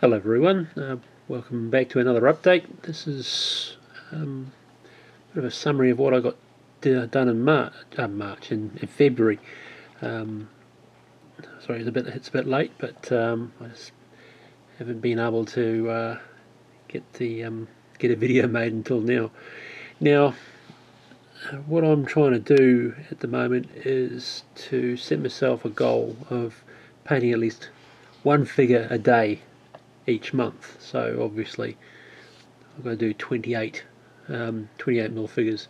Hello everyone, welcome back to another update. This is a bit of a summary of what I got done in February. Sorry, it's a bit late, but I just haven't been able to get a video made until now. Now, what I'm trying to do at the moment is to set myself a goal of painting at least one figure a day each month. So obviously I'm going to do 28 mil figures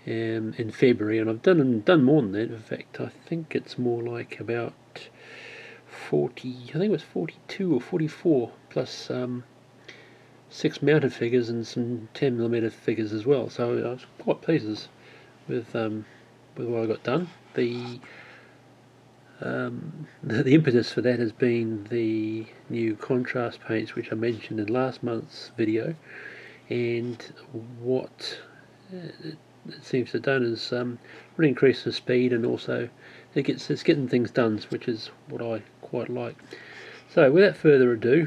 in February, and I've done more than that. In fact, I think it's more like about 40. I think it was 42 or 44 plus 6 mounted figures and some 10mm figures as well. So I was quite pleased with what I got done. The impetus for that has been the new contrast paints, which I mentioned in last month's video, and what it seems to have done is really increase the speed, and also it's getting things done, which is what I quite like. So without further ado,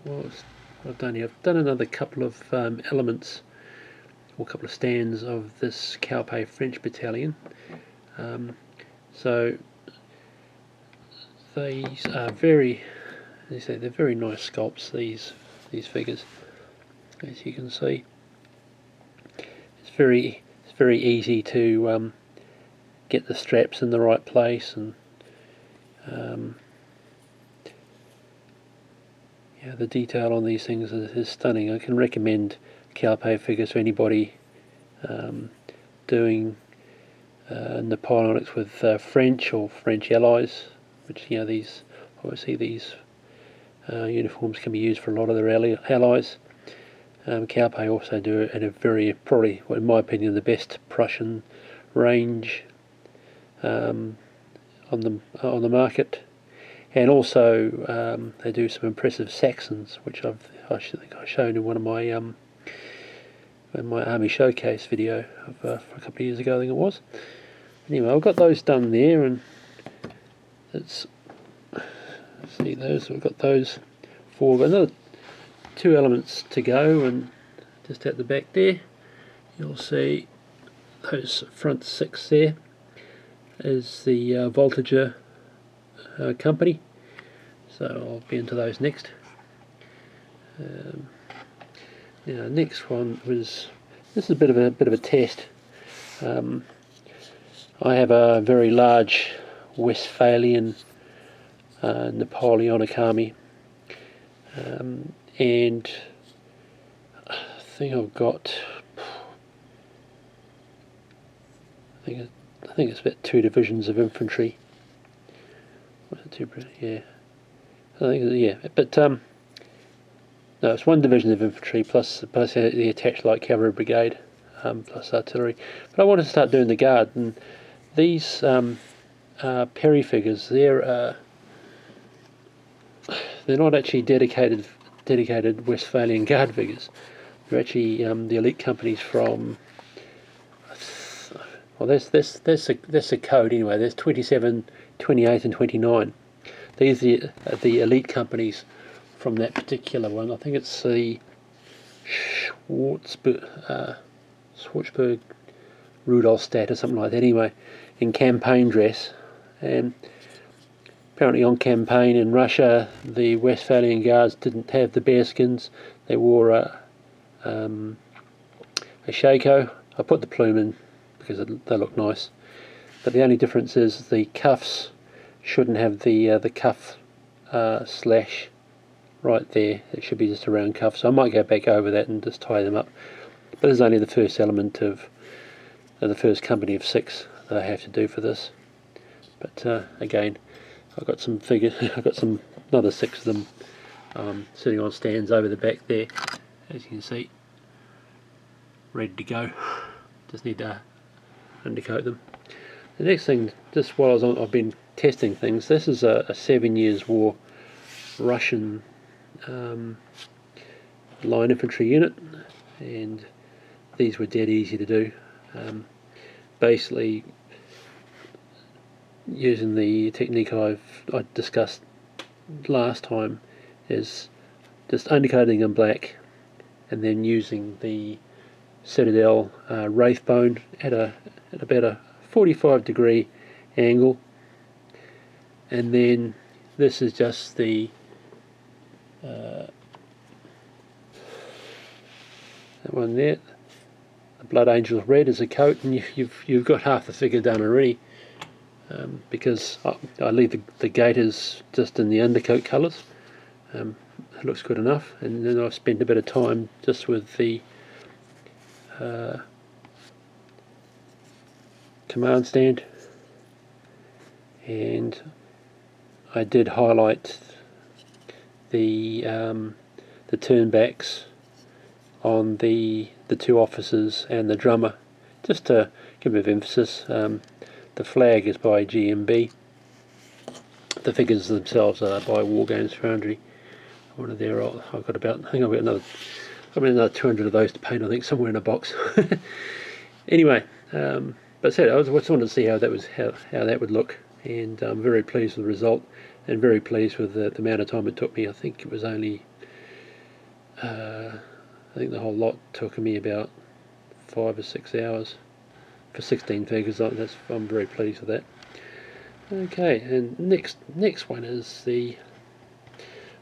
what I've done here, I've done another couple of elements, or a couple of stands of this Calpe French Battalion. So these are very, as I say, they're very nice sculpts. These figures, as you can see, it's very easy to get the straps in the right place, and yeah, the detail on these things is stunning. I can recommend Calpe figures for anybody doing Napoleonics with French or French allies, which, you know, these uniforms can be used for a lot of their allies. Calpe also do it at a very, probably, in my opinion, the best Prussian range on the market, and also they do some impressive Saxons, which I think I showed in one of my in my army showcase video for a couple of years ago, I think it was. Anyway, I've got those done there, and let's see those. We've got those four. Got another 2 elements to go, and just at the back there, you'll see those front 6 there is the Voltager company. So I'll be into those next. Now, next one was, this is a bit of a test. I have a very large Westphalian Napoleonic army, and I think I've got, I think it's about 2 divisions of infantry. Yeah, I think, yeah, but no, it's 1 division of infantry plus the attached light cavalry brigade, plus artillery. But I wanted to start doing the guard, and these Perry figures, they're not actually dedicated Westphalian guard figures. They're actually the elite companies from, well, that's the code anyway. There's 27, 28 and 29. These are the elite companies from that particular one. I think it's the Schwarzburg Rudolstadt or something like that, anyway, in campaign dress. And apparently on campaign in Russia, the Westphalian guards didn't have the bearskins. They wore a shako. I put the plume in because they look nice, but the only difference is the cuffs shouldn't have the cuff slash right there. It should be just a round cuff, so I might go back over that and just tie them up. But this is only the first element of the first company of 6 that I have to do for this. But again, I've got some figures. I've got another 6 of them sitting on stands over the back there, as you can see, ready to go. Just need to undercoat them. The next thing, just while I've been testing things, this is a 7 Years' War Russian line infantry unit, and these were dead easy to do. Basically, using the technique I discussed last time, is just undercoating in black, and then using the Citadel wraith bone at about a 45-degree angle, and then this is just the that one there. The Blood Angels Red is a coat, and you've got half the figure done already. Because I leave the gaiters just in the undercoat colours. It looks good enough, and then I've spent a bit of time just with the command stand, and I did highlight the turnbacks on the two officers and the drummer, just to give a bit of emphasis. The flag is by GMB. The figures themselves are by Wargames Foundry. One of their, I've got about, I think I've got another 200 of those to paint, I think, somewhere in a box. Anyway, but I just wanted to see how that would look, and I'm very pleased with the result, and very pleased with the amount of time it took me. I think it was only, I think the whole lot took me about 5 or 6 hours. For 16 figures. I'm very pleased with that. Okay, and next one is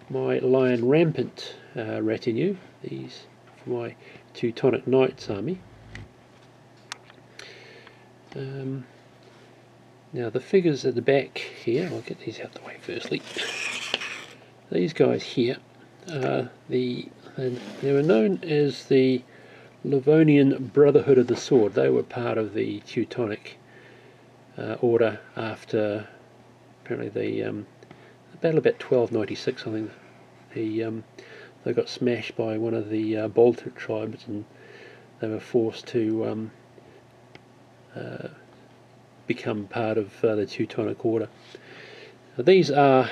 my Lion Rampant retinue. These for my Teutonic Knights army. Now the figures at the back here, I'll get these out the way firstly. These guys here, they were known as the Livonian Brotherhood of the Sword. They were part of the Teutonic order after apparently the battle about 1296. I think they got smashed by one of the Baltic tribes, and they were forced to become part of the Teutonic order. Now, these are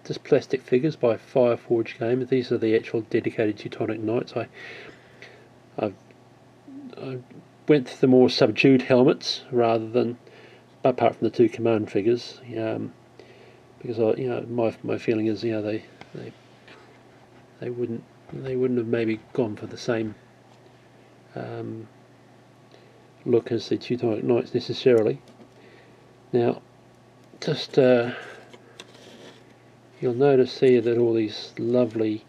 just plastic figures by Fireforge Games. These are the actual dedicated Teutonic Knights. I went for the more subdued helmets rather than, apart from the two command figures, because my feeling is they wouldn't have maybe gone for the same look as the Teutonic Knights necessarily. Now, just you'll notice here that all these lovely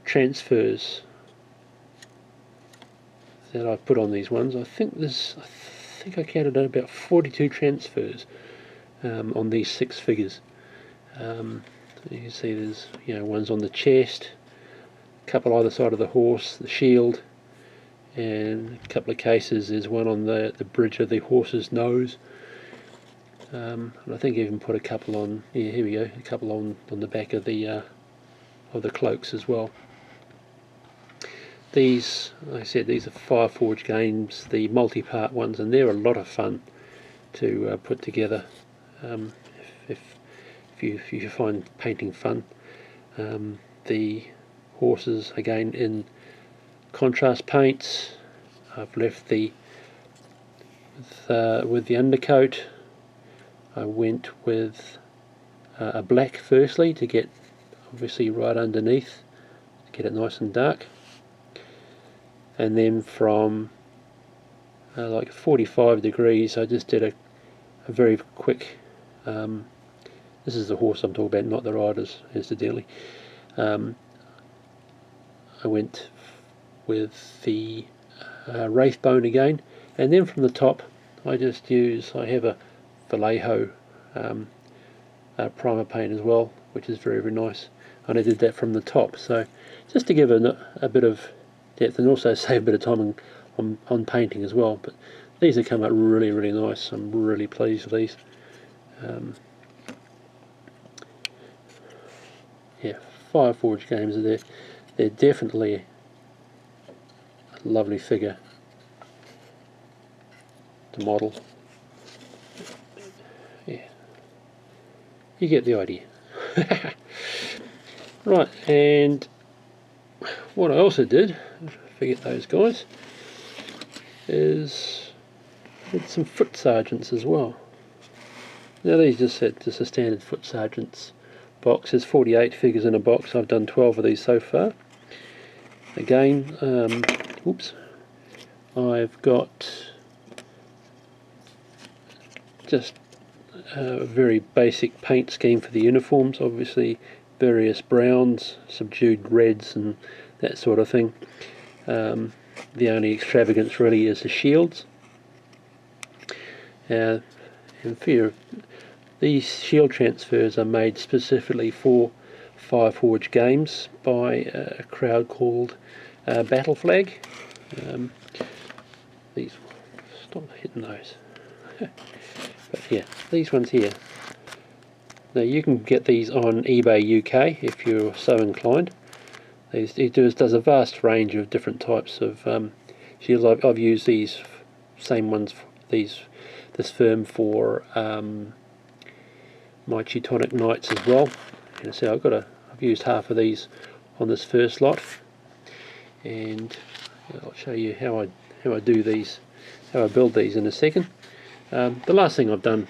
transfers that I've put on these ones. I think I counted out about 42 transfers on these 6 figures. You can see there's ones on the chest, a couple either side of the horse, the shield, and a couple of cases there's one on the bridge of the horse's nose. And I think I even put a couple on, here we go, a couple on the back of the cloaks as well. These, like I said, these are Fireforge Games, the multi-part ones, and they're a lot of fun to put together if you find painting fun. The horses, again, in contrast paints. I've left with the undercoat. I went with a black firstly to get obviously right underneath, to get it nice and dark, and then from like 45 degrees I just did a very quick, this is the horse I'm talking about, not the riders incidentally. I went with the wraith bone again, and then from the top I have a Vallejo primer paint as well, which is very, very nice, and I did that from the top, so just to give a bit of depth and also save a bit of time on painting as well. But these have come out really, really nice. I'm really pleased with these. Yeah, Fireforge Games are they're definitely a lovely figure to model. Yeah, you get the idea. Right, and what I also did, forget those guys, is I did some foot sergeants as well. Now these just a standard foot sergeants box. There's 48 figures in a box. I've done 12 of these so far. Again, I've got just a very basic paint scheme for the uniforms, obviously various browns, subdued reds and that sort of thing. The only extravagance really is the shields. And these shield transfers are made specifically for Fireforge games by a crowd called Battle Flag. These, stop hitting those. But yeah, these ones here. Now you can get these on eBay UK if you're so inclined. It does a vast range of different types of shields. I've used these same ones, this firm for my Teutonic Knights as well. And so I've used half of these on this first lot, and I'll show you how I do these, how I build these in a second. The last thing I've done,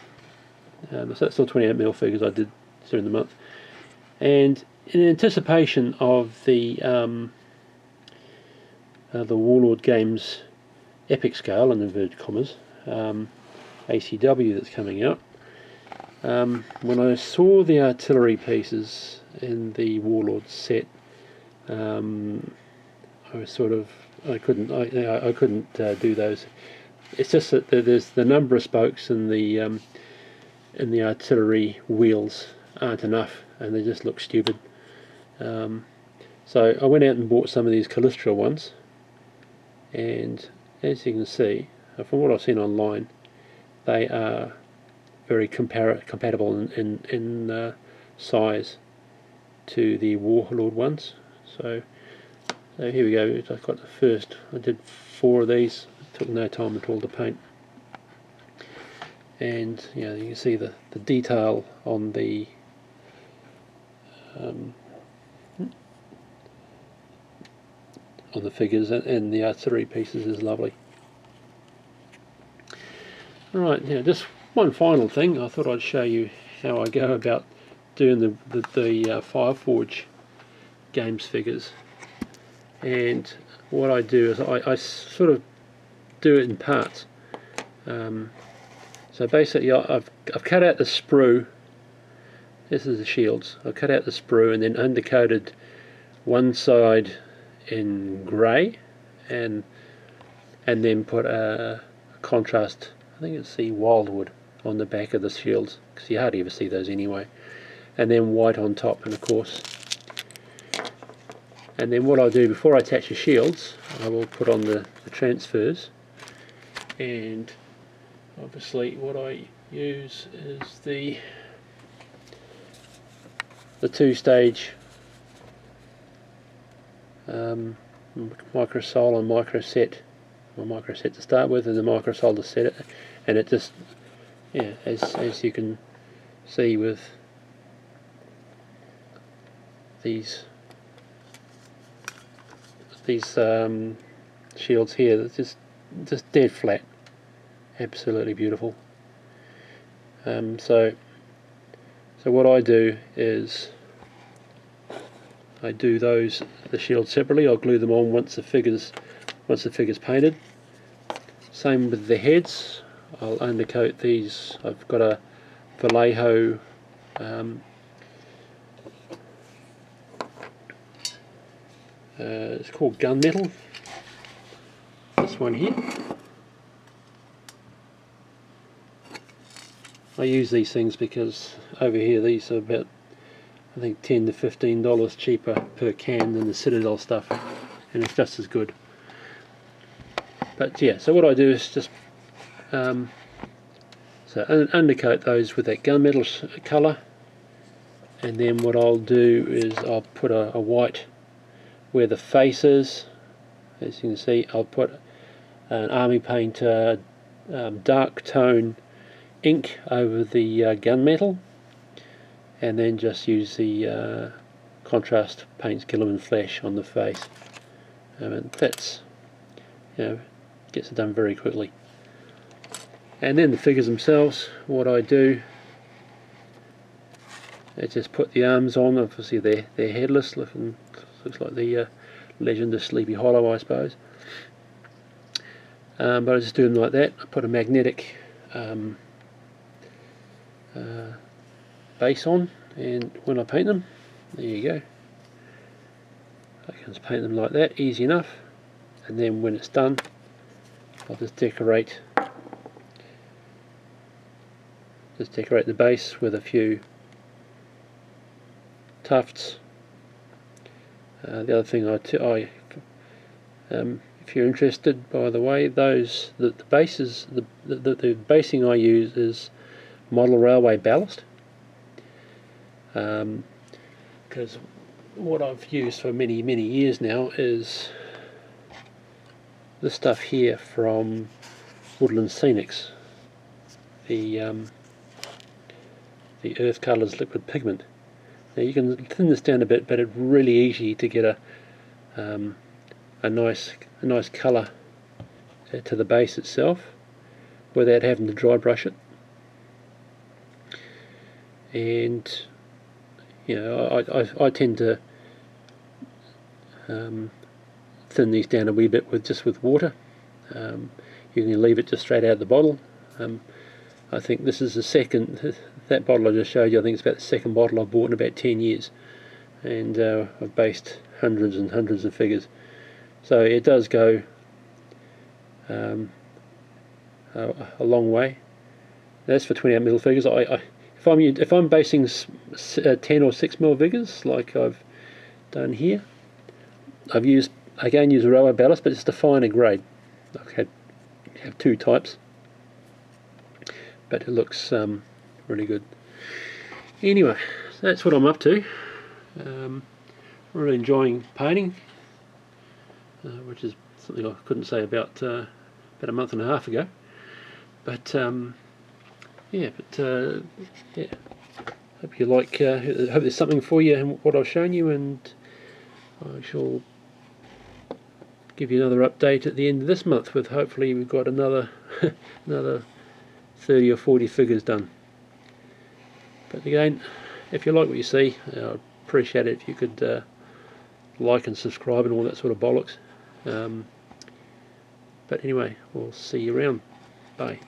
so that's still 28mm figures I did during the month, and in anticipation of the Warlord Games epic scale, in inverted commas, ACW that's coming out, when I saw the artillery pieces in the Warlord set, I was sort of, I couldn't do those. It's just that there's the number of spokes in the artillery wheels aren't enough, and they just look stupid. So I went out and bought some of these Callistra ones, and as you can see, from what I've seen online, they are very compatible in size to the Warlord ones. So here we go. I've got the first. I did 4 of these. It took no time at all to paint, and you can see the detail on the figures and the artillery pieces is lovely. Alright, just one final thing. I thought I'd show you how I go about doing the Fireforge games figures. And what I do is I sort of do it in parts. So basically I've cut out the sprue. This is the shields. I've cut out the sprue and then undercoated one side in grey, and then put a contrast, I think it's the wildwood, on the back of the shields, because you hardly ever see those anyway, and then white on top. And of course, and then what I'll do before I attach the shields, I will put on the transfers, and obviously what I use is the 2-stage microsol and microset, or microset to start with, and the microsol to set it, and it just, as you can see with these shields here, it's just dead flat, absolutely beautiful. So what I do is I do the shields separately. I'll glue them on once the figure's painted. Same with the heads. I'll undercoat these. I've got a Vallejo it's called gunmetal. This one here. I use these things because over here these are about, I think, $10 to $15 cheaper per can than the Citadel stuff, and it's just as good. But yeah, so what I do is just undercoat those with that gunmetal colour, and then what I'll do is I'll put a white where the face is. As you can see, I'll put an Army Painter dark tone ink over the gunmetal, and then just use the Contrast Paints Gilliman Flash on the face. And that's, gets it done very quickly. And then the figures themselves, what I do I just put the arms on. Obviously they're headless, looks like the Legend of Sleepy Hollow, I suppose. But I just do them like that. I put a magnetic base on, and when I paint them, there you go. I can just paint them like that, easy enough. And then when it's done, I'll just decorate the base with a few tufts. The other thing if you're interested, by the way, the basing I use is model railway ballast, because what I've used for many years now is this stuff here from Woodland Scenics, the Earth Colours liquid pigment. Now you can thin this down a bit, but it's really easy to get a nice colour to the base itself without having to dry brush it. And you know, I tend to thin these down a wee bit with water. You can leave it just straight out of the bottle. I think this is the second, that bottle I just showed you, I think it's about the second bottle I've bought in about 10 years, and I've based hundreds and hundreds of figures. So it does go a long way. That's for 28mm figures. If I'm basing 10 or 6mm figures like I've done here, I've used railway ballast, but it's the finer grade. I have two types, but it looks really good. Anyway, so that's what I'm up to. Really enjoying painting, which is something I couldn't say about a month and a half ago. But yeah, hope you like. Hope there's something for you in what I've shown you, and I shall give you another update at the end of this month with hopefully we've got another 30 or 40 figures done. But again, if you like what you see, I'd appreciate it if you could like and subscribe and all that sort of bollocks. But anyway, we'll see you around. Bye.